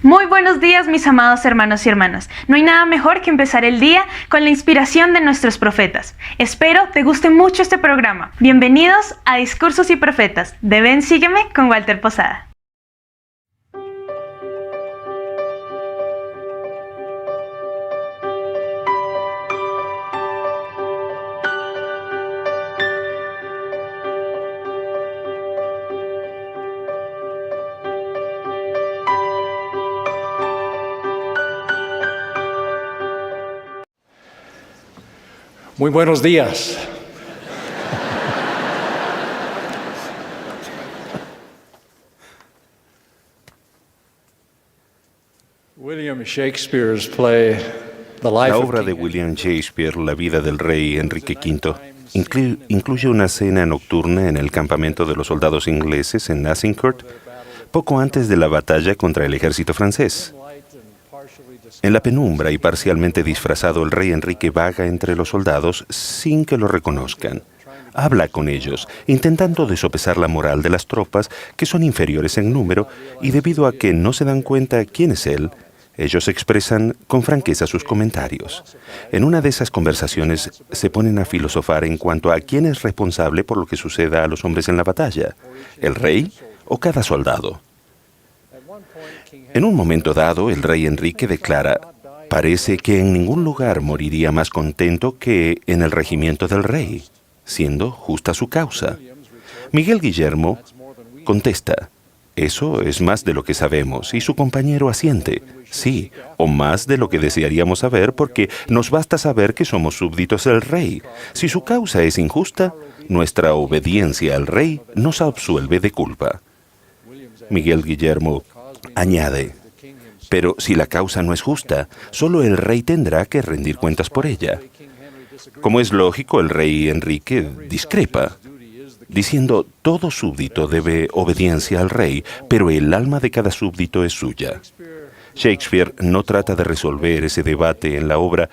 Muy buenos días, mis amados hermanos y hermanas. No hay nada mejor que empezar el día con la inspiración de nuestros profetas. Espero te guste mucho este programa. Bienvenidos a Discursos y Profetas de Ven Sígueme con Walter Posada. Muy buenos días. William Shakespeare's play, The Life La of obra de King William Shakespeare, La vida del rey Enrique V, incluye una cena nocturna en el campamento de los soldados ingleses en Azincourt, poco antes de la batalla contra el ejército francés. En la penumbra y parcialmente disfrazado, el rey Enrique vaga entre los soldados sin que lo reconozcan. Habla con ellos, intentando desopesar la moral de las tropas, que son inferiores en número, y debido a que no se dan cuenta quién es él, ellos expresan con franqueza sus comentarios. En una de esas conversaciones se ponen a filosofar en cuanto a quién es responsable por lo que suceda a los hombres en la batalla, el rey o cada soldado. En un momento dado, el rey Enrique declara: parece que en ningún lugar moriría más contento que en el regimiento del rey, siendo justa su causa. Miguel Guillermo contesta: eso es más de lo que sabemos, y su compañero asiente: sí, o más de lo que desearíamos saber, porque nos basta saber que somos súbditos del rey. Si su causa es injusta, nuestra obediencia al rey nos absuelve de culpa. Miguel Guillermo añade: pero si la causa no es justa, solo el rey tendrá que rendir cuentas por ella. Como es lógico, el rey Enrique discrepa, diciendo: todo súbdito debe obediencia al rey, pero el alma de cada súbdito es suya. Shakespeare no trata de resolver ese debate en la obra,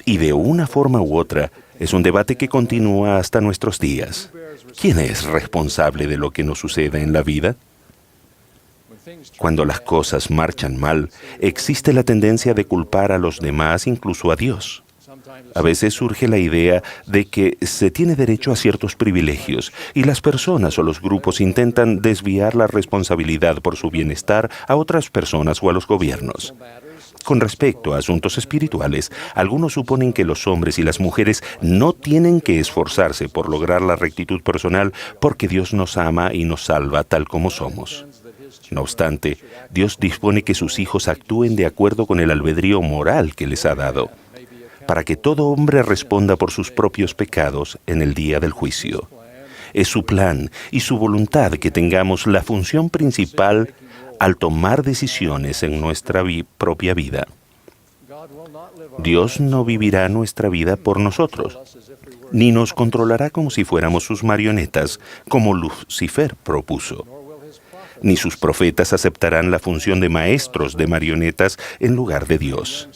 y de una forma u otra es un debate que continúa hasta nuestros días. ¿Quién es responsable de lo que nos sucede en la vida? Cuando las cosas marchan mal, existe la tendencia de culpar a los demás, incluso a Dios. A veces surge la idea de que se tiene derecho a ciertos privilegios y las personas o los grupos intentan desviar la responsabilidad por su bienestar a otras personas o a los gobiernos. Con respecto a asuntos espirituales, algunos suponen que los hombres y las mujeres no tienen que esforzarse por lograr la rectitud personal porque Dios nos ama y nos salva tal como somos. No obstante, Dios dispone que sus hijos actúen de acuerdo con el albedrío moral que les ha dado, para que todo hombre responda por sus propios pecados en el día del juicio. Es su plan y su voluntad que tengamos la función principal al tomar decisiones en nuestra propia vida. Dios no vivirá nuestra vida por nosotros, ni nos controlará como si fuéramos sus marionetas, como Lucifer propuso. Ni sus profetas aceptarán la función de maestros de marionetas en lugar de Dios.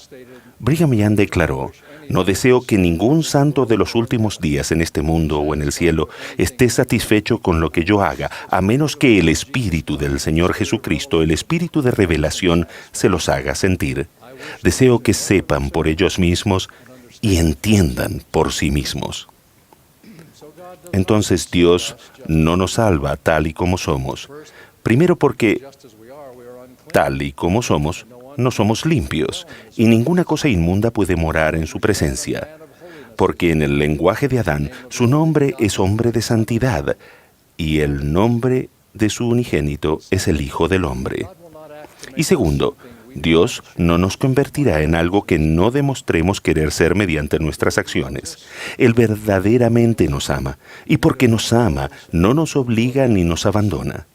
Brigham Young declaró: no deseo que ningún santo de los últimos días en este mundo o en el cielo esté satisfecho con lo que yo haga, a menos que el Espíritu del Señor Jesucristo, el Espíritu de revelación, se los haga sentir. Deseo que sepan por ellos mismos y entiendan por sí mismos. Entonces Dios no nos salva tal y como somos. Primero porque, tal y como somos, no somos limpios, y ninguna cosa inmunda puede morar en su presencia. Porque en el lenguaje de Adán, su nombre es hombre de santidad, y el nombre de su unigénito es el Hijo del Hombre. Y segundo, Dios no nos convertirá en algo que no demostremos querer ser mediante nuestras acciones. Él verdaderamente nos ama, y porque nos ama, no nos obliga ni nos abandona.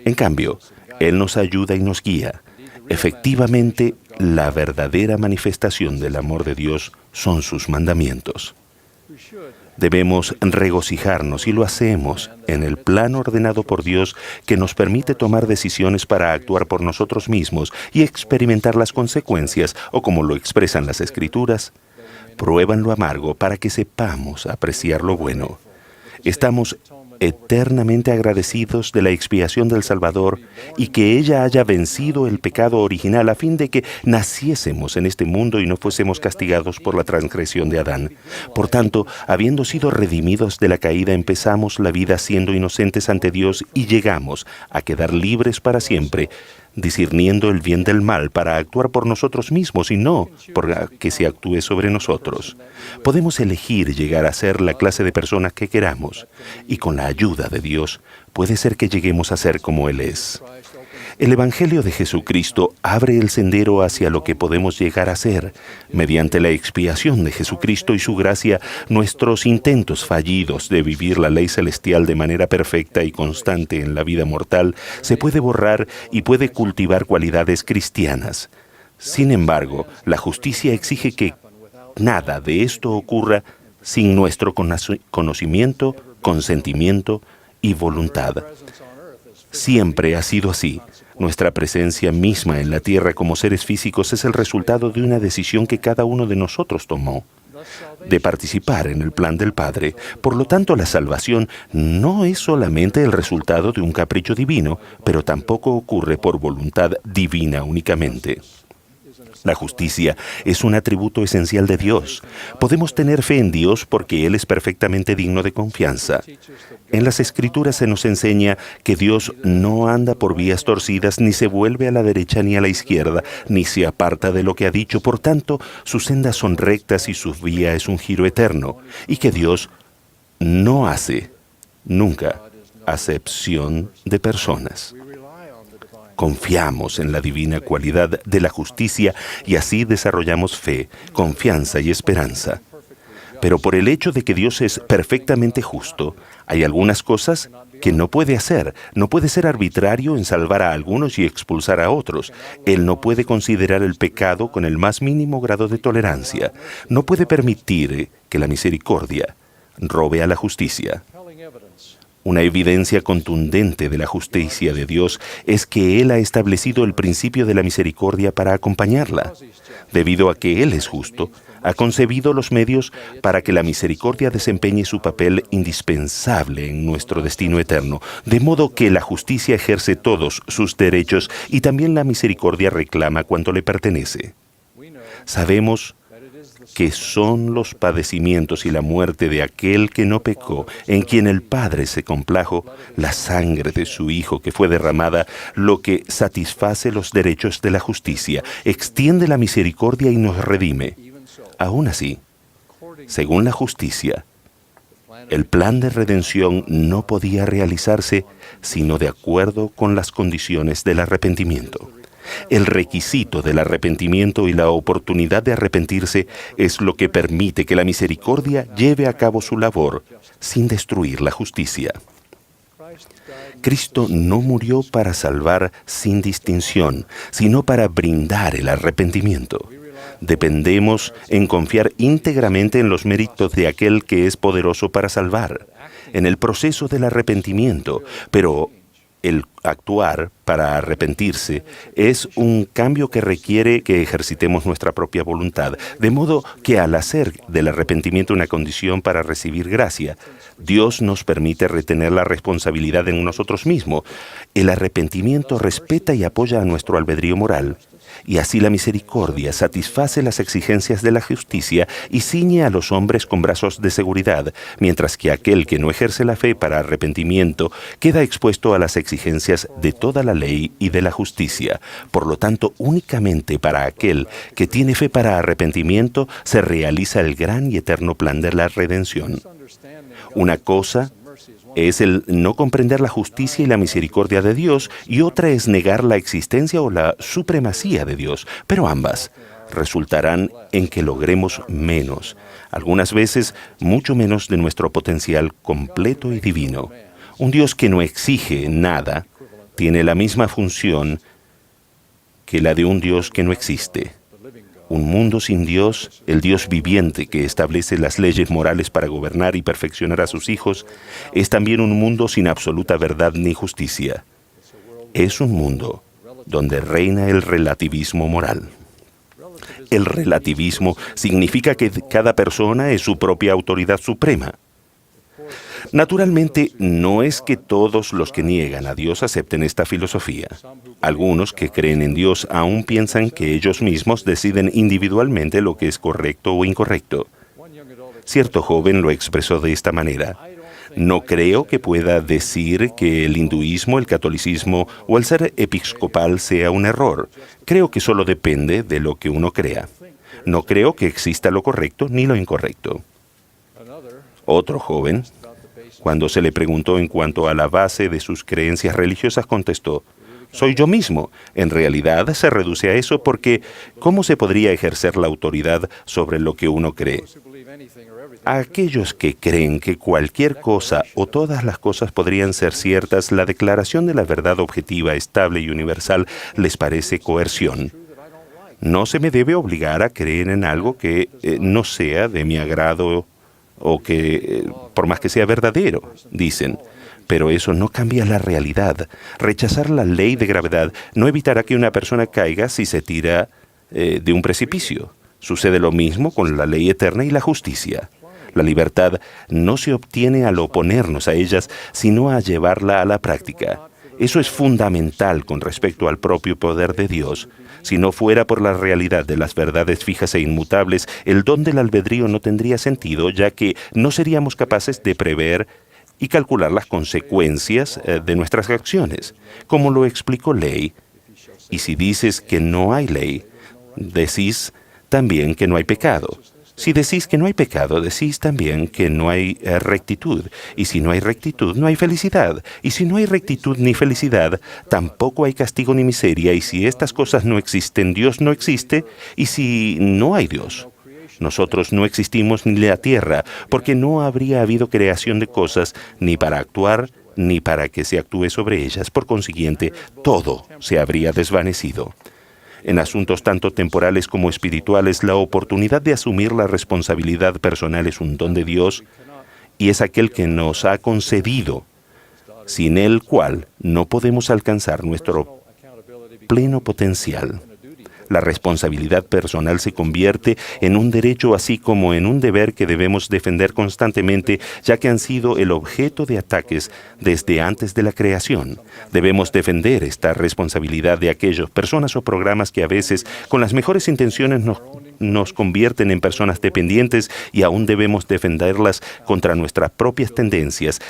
En cambio, Él nos ayuda y nos guía. Efectivamente, la verdadera manifestación del amor de Dios son sus mandamientos. Debemos regocijarnos, y lo hacemos, en el plan ordenado por Dios que nos permite tomar decisiones para actuar por nosotros mismos y experimentar las consecuencias, o como lo expresan las Escrituras: prueban lo amargo para que sepamos apreciar lo bueno. Estamos eternamente agradecidos de la expiación del Salvador y que ella haya vencido el pecado original a fin de que naciésemos en este mundo y no fuésemos castigados por la transgresión de Adán. Por tanto, habiendo sido redimidos de la caída, empezamos la vida siendo inocentes ante Dios y llegamos a quedar libres para siempre, discerniendo el bien del mal para actuar por nosotros mismos y no por que se actúe sobre nosotros. Podemos elegir llegar a ser la clase de personas que queramos y con la ayuda de Dios puede ser que lleguemos a ser como Él es. El Evangelio de Jesucristo abre el sendero hacia lo que podemos llegar a ser. Mediante la expiación de Jesucristo y su gracia, nuestros intentos fallidos de vivir la ley celestial de manera perfecta y constante en la vida mortal se puede borrar y puede cultivar cualidades cristianas. Sin embargo, la justicia exige que nada de esto ocurra sin nuestro conocimiento, consentimiento y voluntad. Siempre ha sido así. Nuestra presencia misma en la tierra como seres físicos es el resultado de una decisión que cada uno de nosotros tomó, de participar en el plan del Padre. Por lo tanto, la salvación no es solamente el resultado de un capricho divino, pero tampoco ocurre por voluntad divina únicamente. La justicia es un atributo esencial de Dios. Podemos tener fe en Dios porque Él es perfectamente digno de confianza. En las Escrituras se nos enseña que Dios no anda por vías torcidas, ni se vuelve a la derecha ni a la izquierda, ni se aparta de lo que ha dicho. Por tanto, sus sendas son rectas y su vía es un giro eterno. Y que Dios no hace, nunca, acepción de personas. Confiamos en la divina cualidad de la justicia y así desarrollamos fe, confianza y esperanza. Pero por el hecho de que Dios es perfectamente justo, hay algunas cosas que no puede hacer. No puede ser arbitrario en salvar a algunos y expulsar a otros. Él no puede considerar el pecado con el más mínimo grado de tolerancia. No puede permitir que la misericordia robe a la justicia. Una evidencia contundente de la justicia de Dios es que Él ha establecido el principio de la misericordia para acompañarla. Debido a que Él es justo, ha concebido los medios para que la misericordia desempeñe su papel indispensable en nuestro destino eterno, de modo que la justicia ejerce todos sus derechos y también la misericordia reclama cuanto le pertenece. Sabemos que son los padecimientos y la muerte de aquel que no pecó, en quien el Padre se complajo, la sangre de su Hijo que fue derramada, lo que satisface los derechos de la justicia, extiende la misericordia y nos redime. Aún así, según la justicia, el plan de redención no podía realizarse sino de acuerdo con las condiciones del arrepentimiento. El requisito del arrepentimiento y la oportunidad de arrepentirse es lo que permite que la misericordia lleve a cabo su labor sin destruir la justicia. Cristo no murió para salvar sin distinción, sino para brindar el arrepentimiento. Dependemos en confiar íntegramente en los méritos de aquel que es poderoso para salvar, en el proceso del arrepentimiento, pero el actuar para arrepentirse es un cambio que requiere que ejercitemos nuestra propia voluntad, de modo que al hacer del arrepentimiento una condición para recibir gracia, Dios nos permite retener la responsabilidad en nosotros mismos. El arrepentimiento respeta y apoya a nuestro albedrío moral, y así la misericordia satisface las exigencias de la justicia y ciñe a los hombres con brazos de seguridad, mientras que aquel que no ejerce la fe para arrepentimiento queda expuesto a las exigencias de toda la ley y de la justicia. Por lo tanto, únicamente para aquel que tiene fe para arrepentimiento se realiza el gran y eterno plan de la redención. Una cosa es el no comprender la justicia y la misericordia de Dios, y otra es negar la existencia o la supremacía de Dios, pero ambas resultarán en que logremos menos, algunas veces mucho menos de nuestro potencial completo y divino. Un Dios que no exige nada tiene la misma función que la de un Dios que no existe. Un mundo sin Dios, el Dios viviente que establece las leyes morales para gobernar y perfeccionar a sus hijos, es también un mundo sin absoluta verdad ni justicia. Es un mundo donde reina el relativismo moral. El relativismo significa que cada persona es su propia autoridad suprema. Naturalmente, no es que todos los que niegan a Dios acepten esta filosofía. Algunos que creen en Dios aún piensan que ellos mismos deciden individualmente lo que es correcto o incorrecto. Cierto joven lo expresó de esta manera: no creo que pueda decir que el hinduismo, el catolicismo o el ser episcopal sea un error. Creo que solo depende de lo que uno crea. No creo que exista lo correcto ni lo incorrecto. Otro joven, cuando se le preguntó en cuanto a la base de sus creencias religiosas, contestó: soy yo mismo. En realidad se reduce a eso porque ¿cómo se podría ejercer la autoridad sobre lo que uno cree? A aquellos que creen que cualquier cosa o todas las cosas podrían ser ciertas, la declaración de la verdad objetiva, estable y universal les parece coerción. No se me debe obligar a creer en algo que no sea de mi agrado o que, por más que sea verdadero, dicen. Pero eso no cambia la realidad. Rechazar la ley de gravedad no evitará que una persona caiga si se tira de un precipicio. Sucede lo mismo con la ley eterna y la justicia. La libertad no se obtiene al oponernos a ellas, sino a llevarla a la práctica. Eso es fundamental con respecto al propio poder de Dios. Si no fuera por la realidad de las verdades fijas e inmutables, el don del albedrío no tendría sentido, ya que no seríamos capaces de prever y calcular las consecuencias de nuestras acciones. Como lo explicó Ley, y si dices que no hay ley, decís también que no hay pecado. Si decís que no hay pecado, decís también que no hay rectitud. Y si no hay rectitud, no hay felicidad. Y si no hay rectitud ni felicidad, tampoco hay castigo ni miseria. Y si estas cosas no existen, Dios no existe. Y si no hay Dios, nosotros no existimos ni la tierra, porque no habría habido creación de cosas ni para actuar, ni para que se actúe sobre ellas. Por consiguiente, todo se habría desvanecido. En asuntos tanto temporales como espirituales, la oportunidad de asumir la responsabilidad personal es un don de Dios y es aquel que nos ha concedido, sin el cual no podemos alcanzar nuestro pleno potencial. La responsabilidad personal se convierte en un derecho así como en un deber que debemos defender constantemente, ya que han sido el objeto de ataques desde antes de la creación. Debemos defender esta responsabilidad de aquellas personas o programas que a veces, con las mejores intenciones, nos convierten en personas dependientes, y aún debemos defenderlas contra nuestras propias tendencias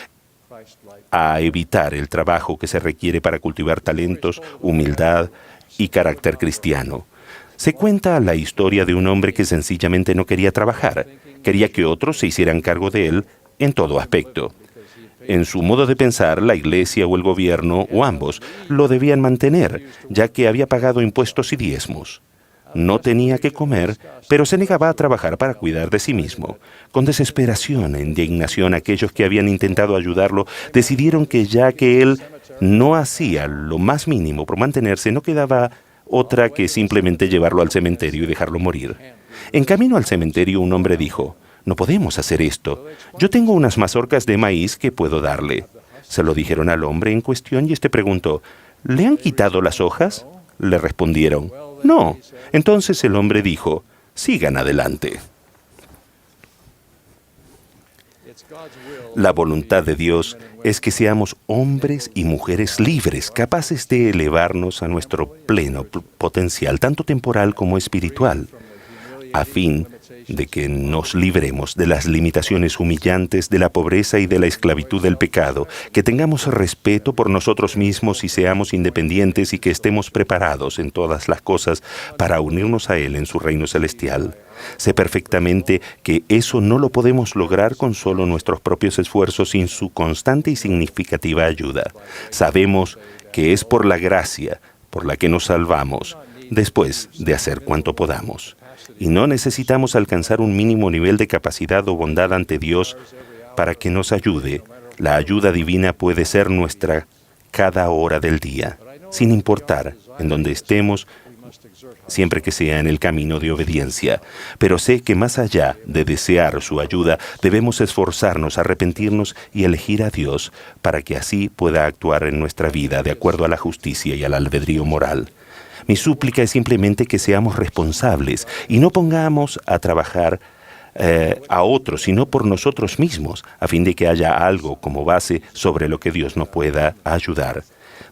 a evitar el trabajo que se requiere para cultivar talentos, humildad y carácter cristiano. Se cuenta la historia de un hombre que sencillamente no quería trabajar. Quería que otros se hicieran cargo de él en todo aspecto. En su modo de pensar, la iglesia o el gobierno, o ambos, lo debían mantener, ya que había pagado impuestos y diezmos. No tenía que comer, pero se negaba a trabajar para cuidar de sí mismo. Con desesperación e indignación, aquellos que habían intentado ayudarlo decidieron que ya que él no hacía lo más mínimo por mantenerse, no quedaba otra que simplemente llevarlo al cementerio y dejarlo morir. En camino al cementerio, un hombre dijo: «No podemos hacer esto. Yo tengo unas mazorcas de maíz que puedo darle». Se lo dijeron al hombre en cuestión y este preguntó: «¿Le han quitado las hojas?». Le respondieron: «No». Entonces el hombre dijo: «Sigan adelante». La voluntad de Dios es que seamos hombres y mujeres libres, capaces de elevarnos a nuestro pleno potencial, tanto temporal como espiritual, a fin de que nos libremos de las limitaciones humillantes de la pobreza y de la esclavitud del pecado, que tengamos respeto por nosotros mismos y seamos independientes, y que estemos preparados en todas las cosas para unirnos a Él en su reino celestial. Sé perfectamente que eso no lo podemos lograr con solo nuestros propios esfuerzos, sin su constante y significativa ayuda. Sabemos que es por la gracia por la que nos salvamos, después de hacer cuanto podamos. Y no necesitamos alcanzar un mínimo nivel de capacidad o bondad ante Dios para que nos ayude. La ayuda divina puede ser nuestra cada hora del día, sin importar en dónde estemos, siempre que sea en el camino de obediencia. Pero sé que más allá de desear su ayuda, debemos esforzarnos, arrepentirnos y elegir a Dios para que así pueda actuar en nuestra vida de acuerdo a la justicia y al albedrío moral. Mi súplica es simplemente que seamos responsables y no pongamos a trabajar a otros, sino por nosotros mismos, a fin de que haya algo como base sobre lo que Dios nos pueda ayudar.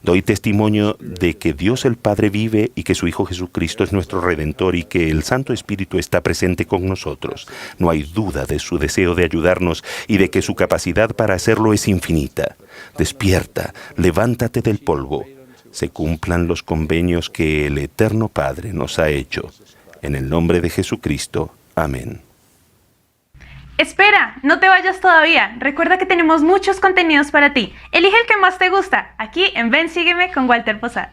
Doy testimonio de que Dios el Padre vive y que su Hijo Jesucristo es nuestro Redentor y que el Santo Espíritu está presente con nosotros. No hay duda de su deseo de ayudarnos y de que su capacidad para hacerlo es infinita. Despierta, levántate del polvo. Se cumplan los convenios que el Eterno Padre nos ha hecho. En el nombre de Jesucristo. Amén. Espera, no te vayas todavía. Recuerda que tenemos muchos contenidos para ti. Elige el que más te gusta, aquí en Ven, Sígueme con Walter Posada.